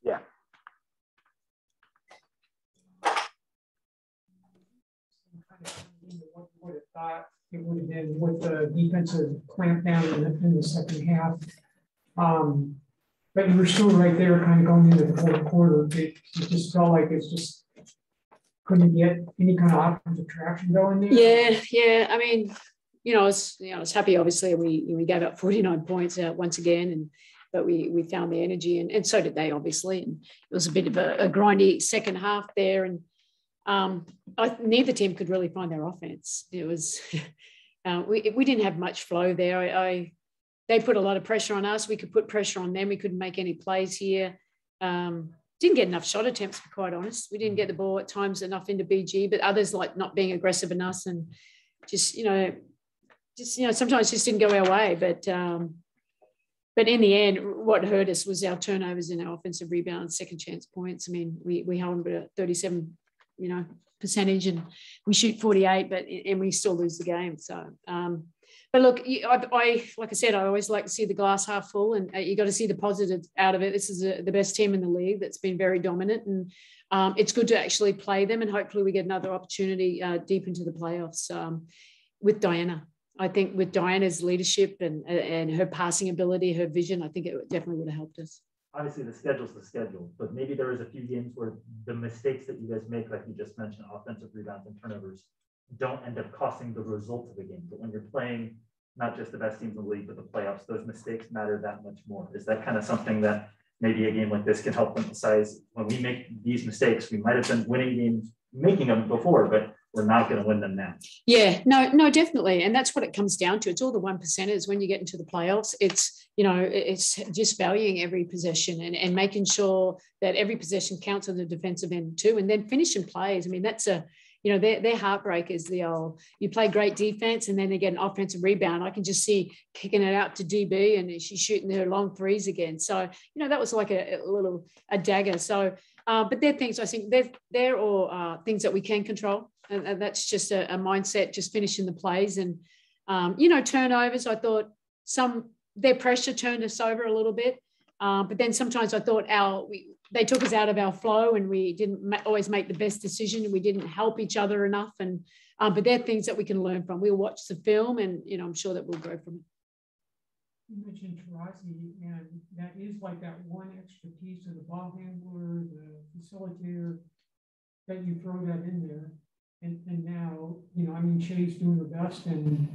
Yeah. What I thought it would have been with the defensive clamp down in the second half. But you were still right there kind of going into the fourth quarter. It just felt like it's just couldn't get any kind of offensive traction going there. Yeah. I mean, I was happy. Obviously, we gave up 49 points once again, but we found the energy, and so did they, obviously. And it was a bit of a grindy second half there, and neither team could really find their offense. It was we didn't have much flow there. They put a lot of pressure on us. We could put pressure on them. We couldn't make any plays here. Didn't get enough shot attempts, to be quite honest. We didn't get the ball at times enough into BG, but others like not being aggressive enough, and just sometimes just didn't go our way. But in the end, what hurt us was our turnovers and our offensive rebounds, second chance points. I mean, we held them at a 37, percentage, and we shoot 48, and we still lose the game. So, but look, I like I said, I always like to see the glass half full, and you got to see the positive out of it. This is the best team in the league that's been very dominant, and it's good to actually play them, and hopefully we get another opportunity deep into the playoffs with Diana. I think with Diana's leadership and her passing ability, her vision, I think it definitely would have helped us. Obviously, the schedule's the schedule, but maybe there was a few games where the mistakes that you guys make, like you just mentioned, offensive rebounds and turnovers, don't end up costing the result of the game. But when you're playing not just the best teams in the league, but the playoffs, those mistakes matter that much more. Is that kind of something that maybe a game like this can help emphasize? When we make these mistakes, we might have been winning games, making them before, but we're not going to win them now. Yeah, no, definitely. And that's what it comes down to. It's all the 1%ers when you get into the playoffs. It's, it's just valuing every possession and making sure that every possession counts on the defensive end too. And then finishing plays. I mean, that's they're heartbreakers. You play great defense and then they get an offensive rebound. I can just see kicking it out to DB and she's shooting her long threes again. So, that was like a dagger. So, but they're things I think they're all things that we can control. And that's just a mindset, just finishing the plays. And, turnovers, I thought their pressure turned us over a little bit. But then sometimes I thought they took us out of our flow and we didn't always make the best decision and we didn't help each other enough. And but they're things that we can learn from. We'll watch the film and, I'm sure that we'll grow from it. You mentioned Taurasi, and that is like that one extra piece of the ball handler, the facilitator, that you throw that in there. And now, Shay's doing her best and,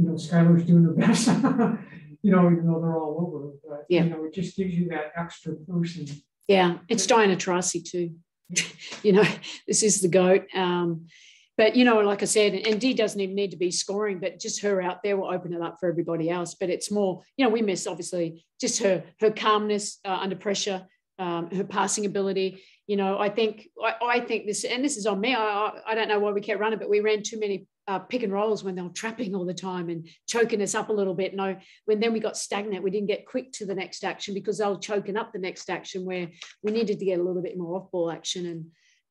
Skylar's doing her best, even though they're all over. But, it just gives you that extra person. Yeah, it's Diana Taurasi too. This is the GOAT. But, like I said, and Dee doesn't even need to be scoring, but just her out there will open it up for everybody else. But it's more, we miss, obviously, just her calmness under pressure, her passing ability. I think this, and this is on me. I don't know why we kept running, but we ran too many pick and rolls when they were trapping all the time and choking us up a little bit. When then we got stagnant, we didn't get quick to the next action because they were choking up the next action where we needed to get a little bit more off-ball action.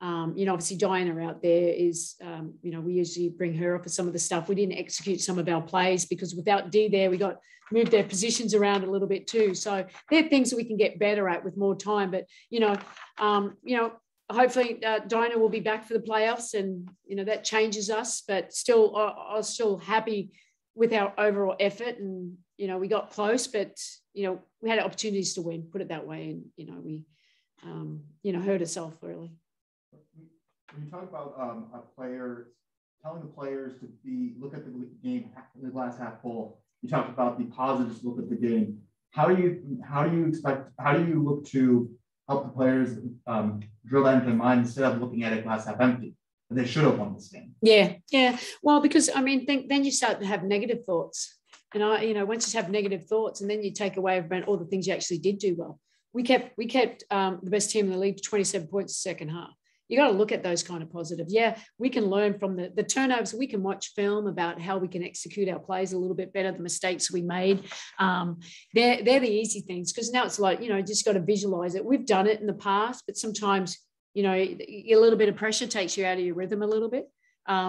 And obviously Diana out there is, we usually bring her up for some of the stuff. We didn't execute some of our plays because without Dee there, we got moved their positions around a little bit too. So they're things that we can get better at with more time. But, hopefully Diana will be back for the playoffs and, that changes us. But still, I was still happy with our overall effort and, we got close, but, we had opportunities to win, put it that way. And, we, hurt ourselves early. When you talk about telling the players to look at the game in the glass half full, you talked about the positives look at the game. How do you look to help the players drill that into their mind instead of looking at it glass half empty? And they should have won this game. Yeah. Well, because then you start to have negative thoughts, and once you have negative thoughts, and then you take away all the things you actually did do well. We kept the best team in the league to 27 points the second half. You got to look at those kind of positives. Yeah, we can learn from the turnovers. We can watch film about how we can execute our plays a little bit better, the mistakes we made. They're the easy things because now it's like, just got to visualize it. We've done it in the past, but sometimes, a little bit of pressure takes you out of your rhythm a little bit.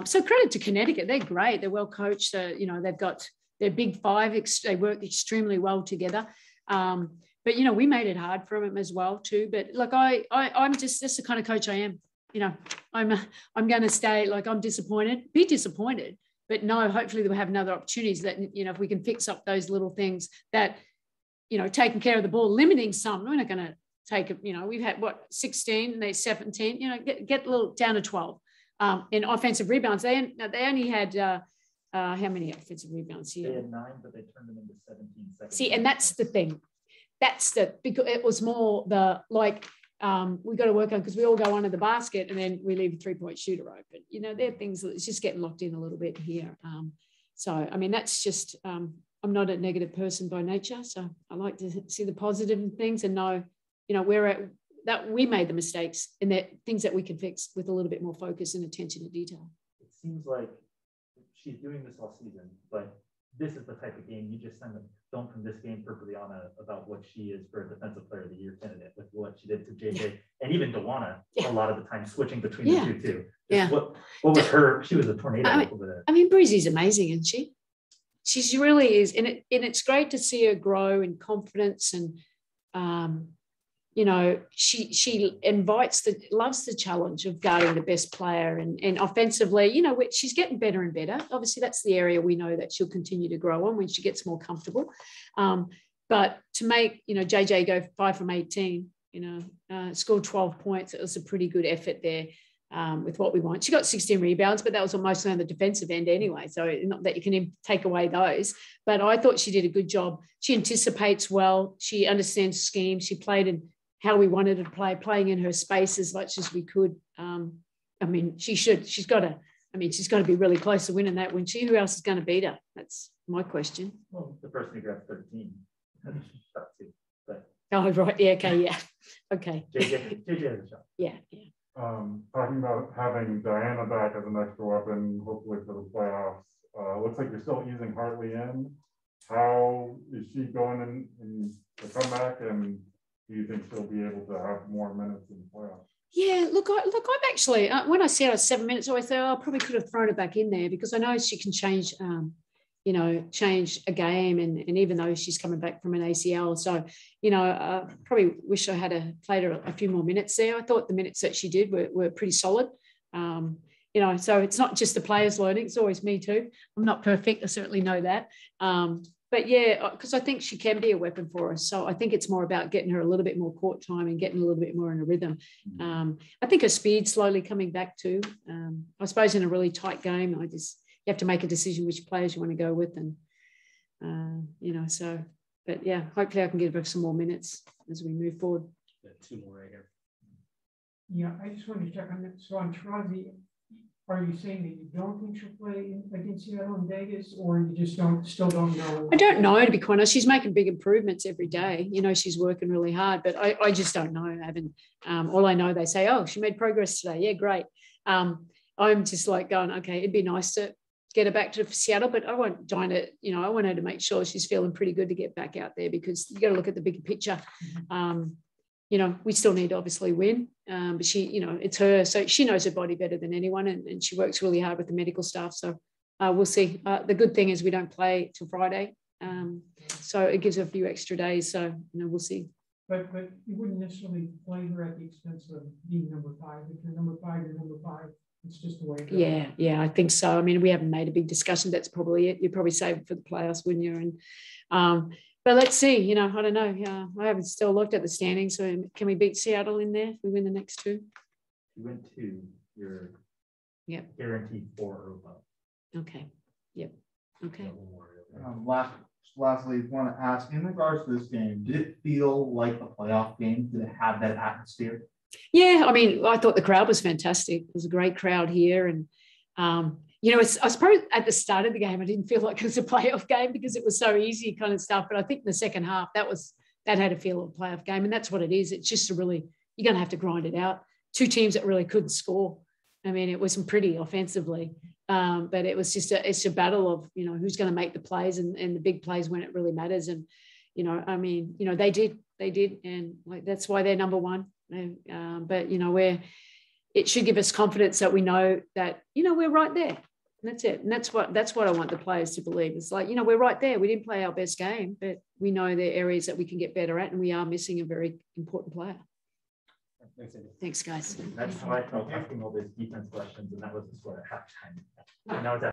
So credit to Connecticut. They're great. They're well coached. They've got their big five. They work extremely well together. But, you know, we made it hard for him as well too. But look, I'm just, that's the kind of coach I am. You know, I'm going to stay, like, I'm be disappointed, but no, hopefully we'll have another opportunities that, you know, if we can fix up those little things that, you know, taking care of the ball, limiting some, we're not going to take it, you know, we've had 16, they're 17, you know, get a little down to 12. In offensive rebounds, they only had, how many offensive rebounds here? They had 9, but they turned them into 17 seconds. See, and that's the thing. Because it was more we got to work on, because we all go under the basket and then we leave a 3-point shooter open. You know, they're things that it's just getting locked in a little bit here. So, I mean, that's just, I'm not a negative person by nature. So I like to see the positive in things and know, you know, that we made the mistakes and that things that we can fix with a little bit more focus and attention to detail. It seems like she's doing this all season, but this is the type of game you just send them film from this game for Brianna about what she is for a defensive player of the year candidate with what she did to JJ and even Dewana a lot of the time switching between the two too. What was her? She was a tornado over there. I mean, Breezy's amazing, isn't she? She really is, and it's great to see her grow in confidence and you know, she loves the challenge of guarding the best player and offensively, you know, she's getting better and better. Obviously, that's the area we know that she'll continue to grow on when she gets more comfortable. But to make, you know, JJ go 5 from 18, you know, scored 12 points, it was a pretty good effort there with what we want. She got 16 rebounds, but that was mostly on the defensive end anyway. So not that you can take away those, but I thought she did a good job. She anticipates well. She understands scheme. She played in how we wanted her to play, playing in her space as much as we could. I mean, she's got to be really close to winning that, wouldn't she? Who else is going to beat her? That's my question. Well, the person who grabbed 13. But oh, right. Yeah. Okay. Yeah. Okay. JJ has a shot. Yeah. Talking about having Diana back as an extra weapon, hopefully for the playoffs. Looks like you're still easing Hartley in. How is she going in the comeback, and do you think she'll be able to have more minutes in the playoffs? Yeah, look, I'm actually, when I said I was 7 minutes, I thought I probably could have thrown it back in there because I know she can change, change a game. And even though she's coming back from an ACL, so, you know, I probably wish I had played her a few more minutes there. I thought the minutes that she did were pretty solid. You know, so it's not just the players learning, it's always me too. I'm not perfect, I certainly know that. But yeah, because I think she can be a weapon for us. So I think it's more about getting her a little bit more court time and getting a little bit more in a rhythm. I think her speed's slowly coming back too. I suppose in a really tight game, you have to make a decision which players you want to go with. And, you know, so, but yeah, hopefully I can give her some more minutes as we move forward. Yeah, 2 more right here. Yeah, I just wanted to check on that. So on Tarazi, are you saying that you don't think she'll play against Seattle and Vegas, or you just still don't know? I don't know, to be quite honest. She's making big improvements every day. You know, she's working really hard, but I just don't know. I haven't. All I know, they say, oh, she made progress today. Yeah, great. I'm just like going, okay, it'd be nice to get her back to Seattle, but I won't join it. You know, I want her to make sure she's feeling pretty good to get back out there, because you got to look at the bigger picture. You know, we still need to obviously win, but she, you know, it's her, so she knows her body better than anyone, and she works really hard with the medical staff. So we'll see. The good thing is we don't play till Friday, so it gives her a few extra days. So, you know, we'll see. But you wouldn't necessarily play her at the expense of being number 5. If you're number 5, you're number 5. It's just the way it goes. Yeah, I think so. I mean, we haven't made a big discussion. That's probably it. You'd probably save it for the playoffs, wouldn't you? And but let's see. You know, I don't know. I haven't still looked at the standings. So can we beat Seattle in there if we win the next 2? You win 2. You're Yep. guaranteed 4 or above. Okay. Yep. Okay. Lastly, I want to ask, in regards to this game, did it feel like a playoff game? Did it have that atmosphere? Yeah, I mean, I thought the crowd was fantastic. It was a great crowd here. And, you know, I suppose at the start of the game, I didn't feel like it was a playoff game because it was so easy kind of stuff. But I think in the second half, that had a feel of a playoff game. And that's what it is. It's just you're going to have to grind it out. 2 teams that really couldn't score. I mean, it wasn't pretty offensively. But it was just it's a battle of, you know, who's going to make the plays and the big plays when it really matters. And, you know, I mean, you know, they did. And like, that's why they're number 1. But, you know, it should give us confidence that we know that, you know, we're right there. That's it. And that's what I want the players to believe. It's like, we're right there. We didn't play our best game, but we know there are areas that we can get better at, and we are missing a very important player. Thanks, guys. That's how I felt asking all these defense questions, and that was the score at halftime. And that was